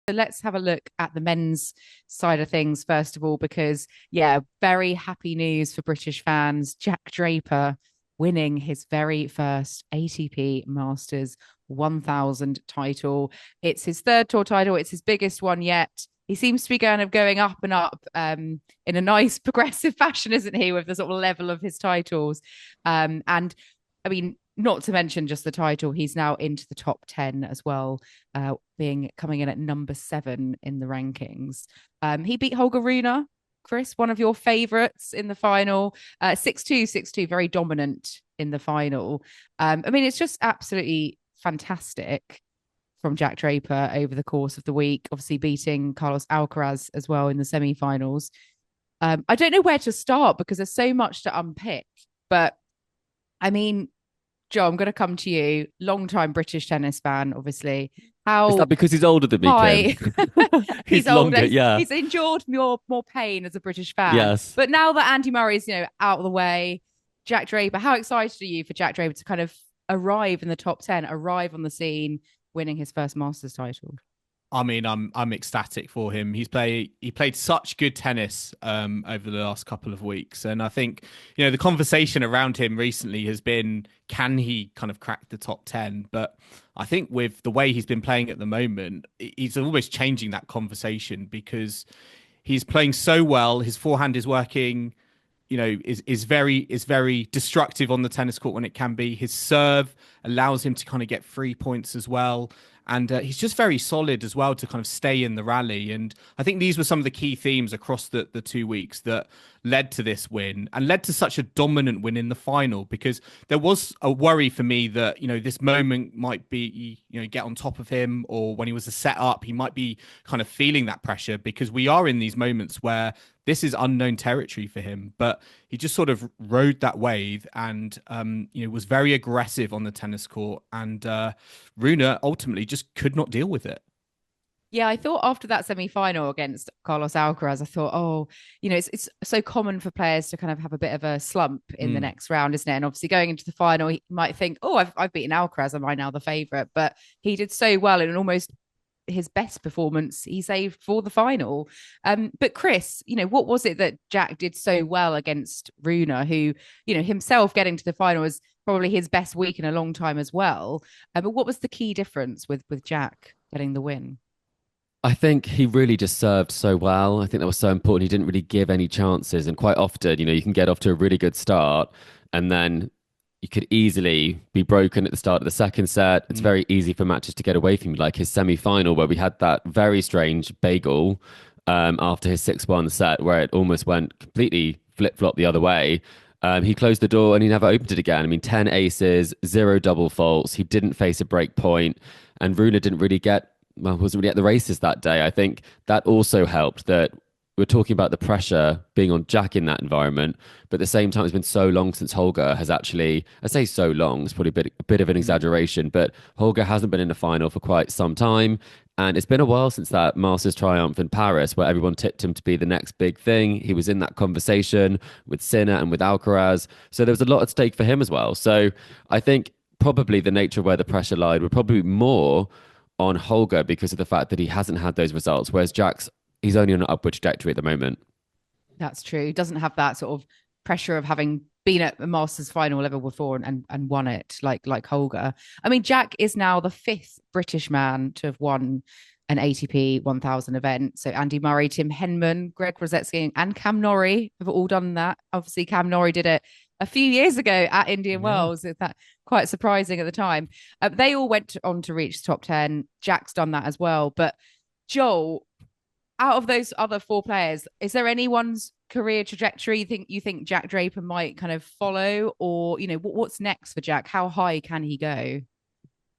So let's have a look at the men's side of things first of all, because yeah, very happy news for British fans. Jack Draper winning his very first ATP Masters 1000 title. It's his third tour title. It's his biggest one yet. He seems to be going up and up in a nice progressive fashion, isn't he, with the sort of level of his titles. And I mean, not to mention just the title, he's now into the top 10 as well, being coming in at number 7 in the rankings. He beat Holger Rune, Chris, one of your favorites in the final, 6-2, 6-2, very dominant in the final. I mean, it's just absolutely fantastic from Jack Draper over the course of the week, obviously beating Carlos Alcaraz as well in the semi-finals. I don't know where to start because there's so much to unpick, but I mean, Joe, I'm going to come to you. Long-time British tennis fan, obviously. Is How that because he's older than me, Kim? high he's He's older. longer, He's, yeah. he's endured more pain as a British fan. Yes. But now that Andy Murray's out of the way, Jack Draper. How excited are you for Jack Draper to kind of arrive in the top 10, arrive on the scene, winning his first Masters title? I mean, I'm ecstatic for him. He played such good tennis over the last couple of weeks, and I think the conversation around him recently has been, can he kind of crack the top 10? But I think with the way he's been playing at the moment, he's almost changing that conversation because he's playing so well. His forehand is working. Is very destructive on the tennis court when it can be. His serve allows him to kind of get 3 points as well. And he's just very solid as well to kind of stay in the rally. And I think these were some of the key themes across the 2 weeks that led to this win and led to such a dominant win in the final, because there was a worry for me that, this moment might be, get on top of him, or when he was a set up, he might be kind of feeling that pressure, because we are in these moments where this is unknown territory for him. But he just sort of rode that wave and, was very aggressive on the tennis court. And Rune ultimately just could not deal with it. Yeah, I thought after that semi-final against Carlos Alcaraz, I thought, oh, it's so common for players to kind of have a bit of a slump in the Mm. next round, isn't it? And obviously going into the final, he might think, oh, I've beaten Alcaraz, am I now the favourite? But he did so well in almost his best performance he saved for the final. But Chris, what was it that Jack did so well against Rune, who, himself getting to the final was probably his best week in a long time as well. But what was the key difference with Jack getting the win? I think he really just served so well. I think that was so important. He didn't really give any chances. And quite often, you can get off to a really good start and then you could easily be broken at the start of the second set. It's Mm. very easy for matches to get away from you, like his semi-final where we had that very strange bagel after his 6-1 set where it almost went completely flip-flop the other way. He closed the door and he never opened it again. I mean, 10 aces, 0 double faults. He didn't face a break point, and Rune didn't really wasn't really at the races that day. I think that also helped that we're talking about the pressure being on Jack in that environment, but at the same time, it's been so long since Holger has actually, I say so long, it's probably a bit of an Mm. exaggeration, but Holger hasn't been in the final for quite some time. And it's been a while since that Masters triumph in Paris, where everyone tipped him to be the next big thing. He was in that conversation with Sinner and with Alcaraz. So there was a lot at stake for him as well. So I think probably the nature of where the pressure lied would probably be more on Holger because of the fact that he hasn't had those results, whereas he's only on an upward trajectory at the moment. That's true. He doesn't have that sort of pressure of having been at a Masters final level before and won it like Holger. I mean, Jack is now the 5th British man to have won an ATP 1000 event. So Andy Murray, Tim Henman, Greg Rosetsky, and Cam Norrie have all done that. Obviously, Cam Norrie did it a few years ago at Indian Yeah. Wells. That quite surprising at the time. They all went on to reach top 10. Jack's done that as well. But Joel, out of those other 4 players, is there anyone's career trajectory you think Jack Draper might kind of follow, or what's next for Jack? How high can he go?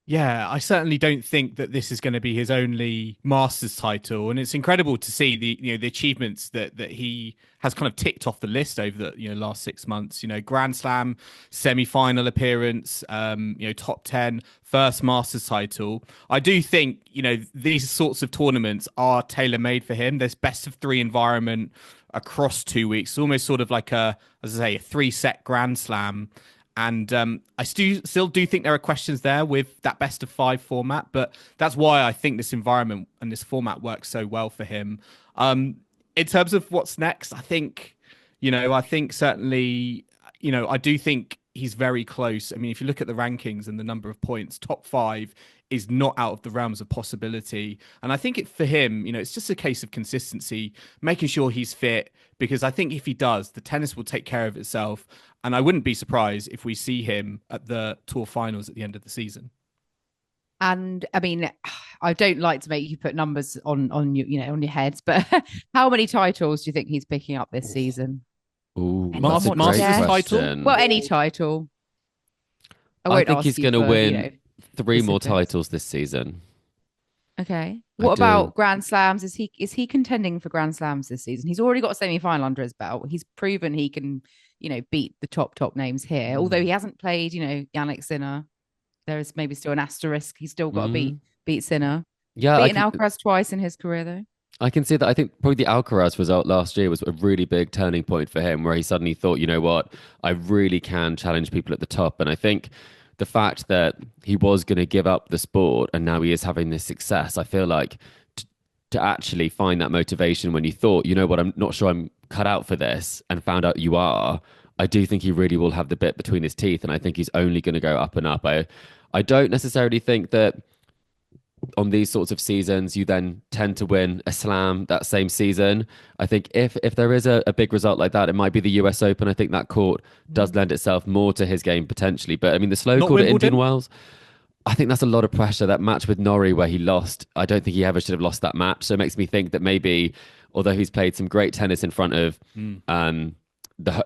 Yeah, I certainly don't think that this is going to be his only Masters title, and it's incredible to see the achievements that he has kind of ticked off the list over the last 6 months. Grand Slam semi-final appearance, top 10, first Masters title. I do think these sorts of tournaments are tailor-made for him. There's best of 3 environment across 2 weeks, almost sort of like as I say, a 3-set Grand Slam. And I still do think there are questions there with that best of 5 format, but that's why I think this environment and this format works so well for him. In terms of what's next, I think certainly, I do think he's very close. I mean, if you look at the rankings and the number of points, top 5 is not out of the realms of possibility. And I think for him, it's just a case of consistency, making sure he's fit, because I think if he does, the tennis will take care of itself. And I wouldn't be surprised if we see him at the tour finals at the end of the season. And I mean, I don't like to make you put numbers on you, on your heads, but how many titles do you think he's picking up this season? Ooh, Masters title? Well, any title. I think he's going to win 3 more titles this season. Okay. What about Grand Slams? Is he contending for Grand Slams this season? He's already got a semi-final under his belt. He's proven he can, beat the top names here. Although he hasn't played, Yannick Sinner. There is maybe still an asterisk. He's still got to beat Sinner. Yeah, beaten Alcaraz twice in his career, though. I can see that. I think probably the Alcaraz result last year was a really big turning point for him, where he suddenly thought, you know what, I really can challenge people at the top. And I think the fact that he was going to give up the sport and now he is having this success, I feel like to actually find that motivation when you thought, you know what, I'm not sure I'm cut out for this, and found out you are, I do think he really will have the bit between his teeth. And I think he's only going to go up and up. I don't necessarily think that on these sorts of seasons, you then tend to win a slam that same season. I think if there is a big result like that, it might be the US Open. I think that court does lend itself more to his game potentially. But I mean, the slow court at Indian Wells, I think that's a lot of pressure. That match with Norrie where he lost, I don't think he ever should have lost that match. So it makes me think that maybe, although he's played some great tennis in front of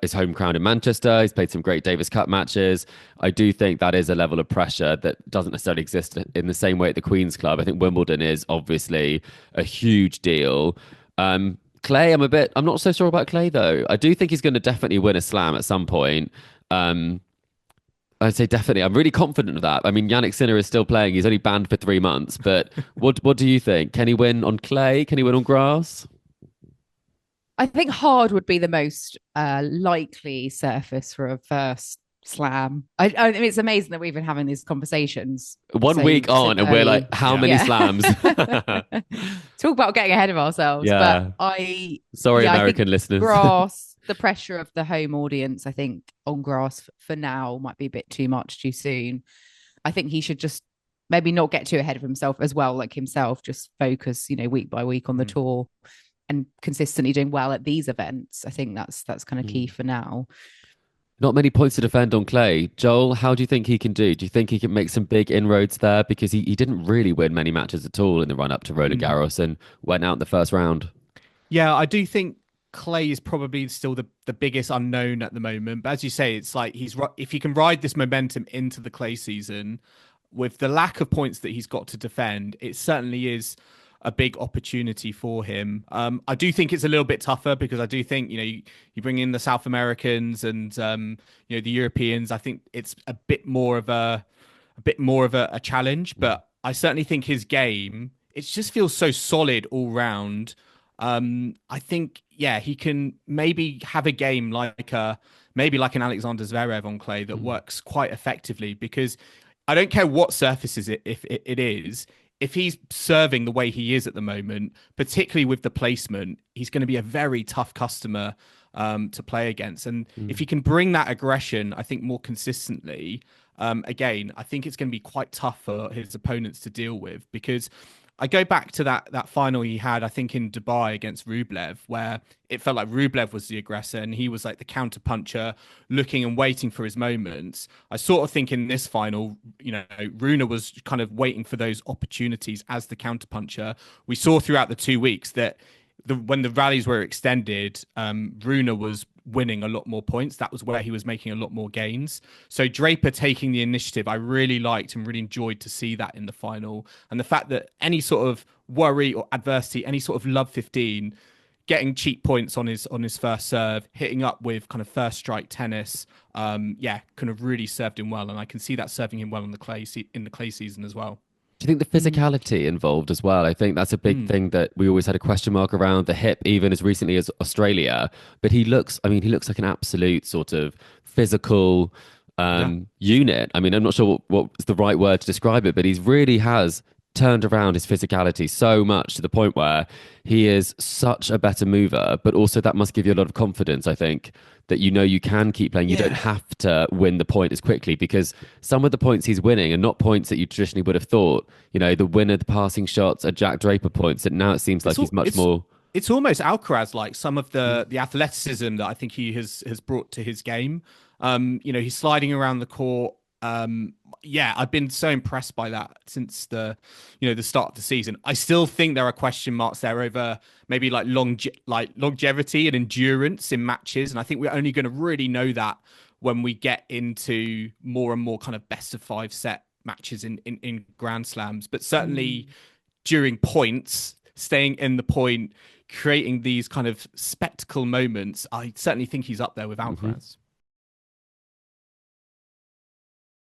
his home crowd in Manchester, he's played some great Davis Cup matches, I do think that is a level of pressure that doesn't necessarily exist in the same way at the Queen's Club. I think Wimbledon is obviously a huge deal. Clay, I'm not so sure about Clay though. I do think he's going to definitely win a slam at some point. I'd say definitely. I'm really confident of that. I mean, Yannick Sinner is still playing. He's only banned for 3 months. But what do you think? Can he win on clay? Can he win on grass? I think hard would be the most likely surface for a first slam. I mean, it's amazing that we've been having these conversations. 1 week on, and we're like, how many slams? Talk about getting ahead of ourselves. Yeah. But Sorry, American listeners. Grass, the pressure of the home audience, I think on grass for now might be a bit too much too soon. I think he should just maybe not get too ahead of himself as well, like himself, just focus, week by week on the tour and consistently doing well at these events. I think that's kind of key for now. Not many points to defend on clay. Joel, how do you think he can do? Do you think he can make some big inroads there? Because he didn't really win many matches at all in the run up to Roland Garros and went out in the first round. Yeah, I do think clay is probably still the biggest unknown at the moment. But as you say, it's like if he can ride this momentum into the clay season with the lack of points that he's got to defend, it certainly is a big opportunity for him. I do think it's a little bit tougher because I do think, you bring in the South Americans and, the Europeans. I think it's a bit more of a challenge, but I certainly think his game, it just feels so solid all round. I think, he can maybe have a game like an Alexander Zverev on clay that works quite effectively, because I don't care what surfaces if it is. If he's serving the way he is at the moment, particularly with the placement, he's going to be a very tough customer to play against. And if he can bring that aggression, I think more consistently, again, I think it's going to be quite tough for his opponents to deal with, because I go back to that final he had, I think, in Dubai against Rublev, where it felt like Rublev was the aggressor and he was like the counter puncher, looking and waiting for his moments. I sort of think in this final, Rune was kind of waiting for those opportunities as the counter puncher. We saw throughout the 2 weeks that when the rallies were extended, Rune was winning a lot more points. That was where he was making a lot more gains. So Draper taking the initiative, I really liked and really enjoyed to see that in the final. And the fact that any sort of worry or adversity, any sort of love 15, getting cheap points on his first serve, hitting up with kind of first strike tennis, kind of really served him well. And I can see that serving him well in the clay season as well. Do you think the physicality involved as well? I think that's a big thing that we always had a question mark around, the hip, even as recently as Australia. But he looks like an absolute sort of physical, unit. I mean, I'm not sure what's the right word to describe it, but he really has turned around his physicality so much to the point where he is such a better mover, but also that must give you a lot of confidence, I think, that you can keep playing. You don't have to win the point as quickly, because some of the points he's winning are not points that you traditionally would have thought. The winner, the passing shots are Jack Draper points, and now it seems like he's much more. It's almost Alcaraz like, some of the athleticism that I think he has brought to his game. He's sliding around the court. I've been so impressed by that since the start of the season. I still think there are question marks there over maybe like longevity and endurance in matches, and I think we're only going to really know that when we get into more and more kind of best of 5 set matches in Grand Slams. But certainly during points, staying in the point, creating these kind of spectacle moments, I certainly think he's up there with Alcaraz.